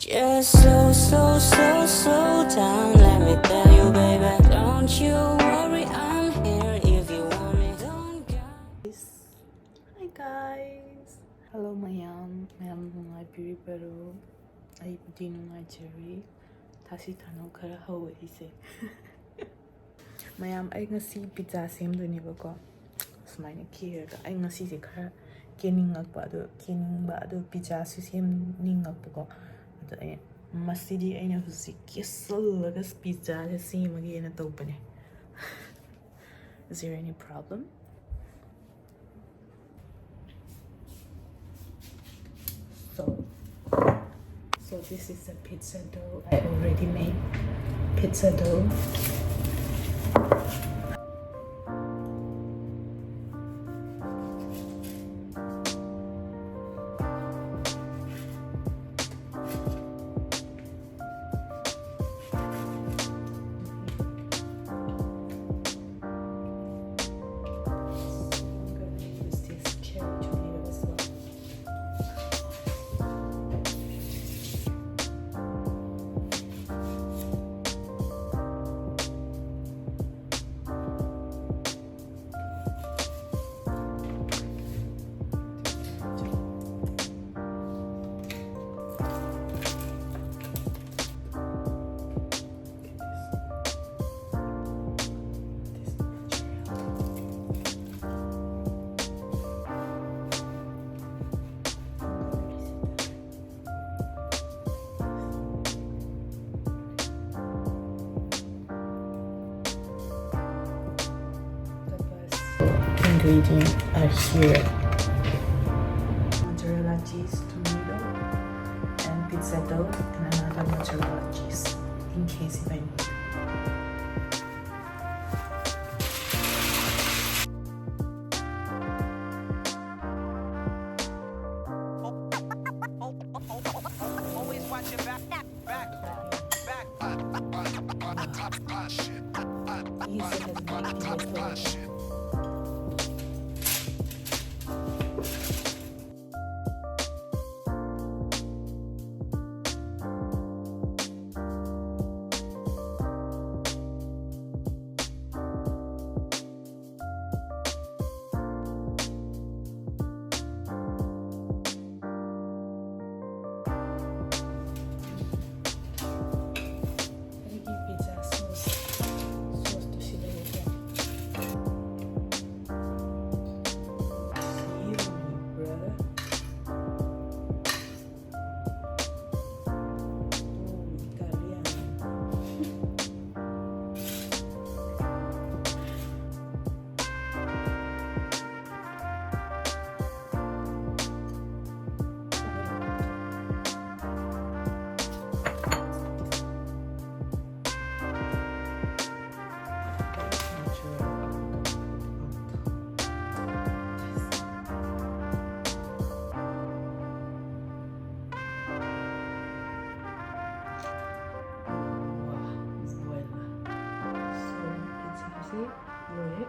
Just slow down. Let me tell you, baby. Don't you worry, I'm here if you want me. Don't go. Hi guys. Hello mayam nungaibiribaro. Aibudi nungaijari. 다시 단어 khara hawe ise. mayam ai ngasi pizza semdoinebako. Sumaina kiraga ai ngasi se khara keningakpa ado pizza su semningakpako. ado ai masidi aina husi kesallaga pizza se semage ena tawbane. Is there any problem? So this is the pizza dough. I already made pizza dough. Ingredients are here: mozzarella cheese, tomato, and pizza dough, and another mozzarella cheese in case if I need. Always watch your back. Easy as making this.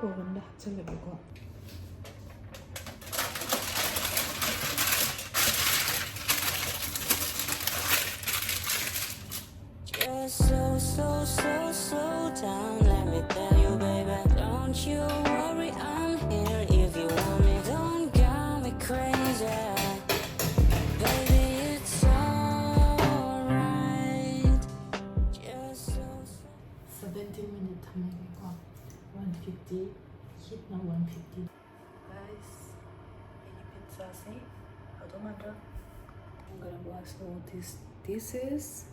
오븐에 합쳐내고 Just slow down. Let me tell you, baby. Don't you worry, I'm here if you want me. Don't got me crazy. Baby, it's alright. Just 17 minutes 하면이고 150 heat na 150. Guys, ini pizza sih. Automata. I'm gonna wash all these dishes.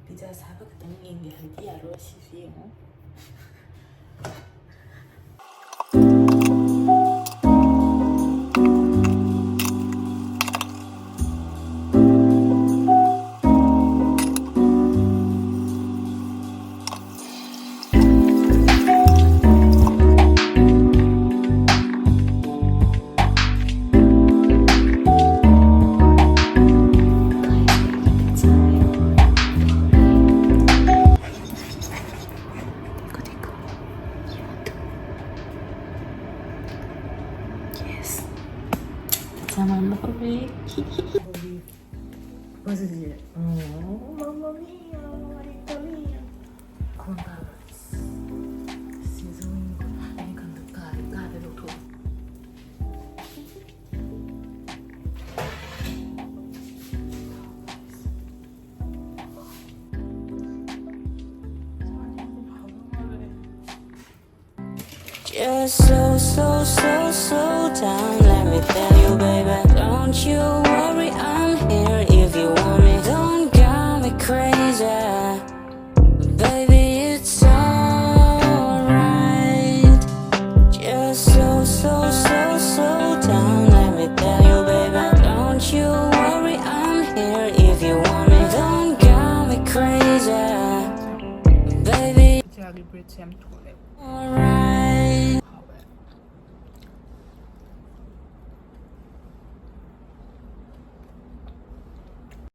Pizza sahabat ketemu yang di harus sih, Llamando Bobby. Cosa dire? Oh, mamma mia, marito mia. Contava. Season ini kan cade lo tu. Just so down. Let me tell you, baby. Don't you worry, I'm here if you want me. Don't got me crazy, baby. It's alright. Just so down. Let me tell you, baby. Don't you worry, I'm here if you want me. Don't got me crazy, baby. Celebrate sem tole. Alright.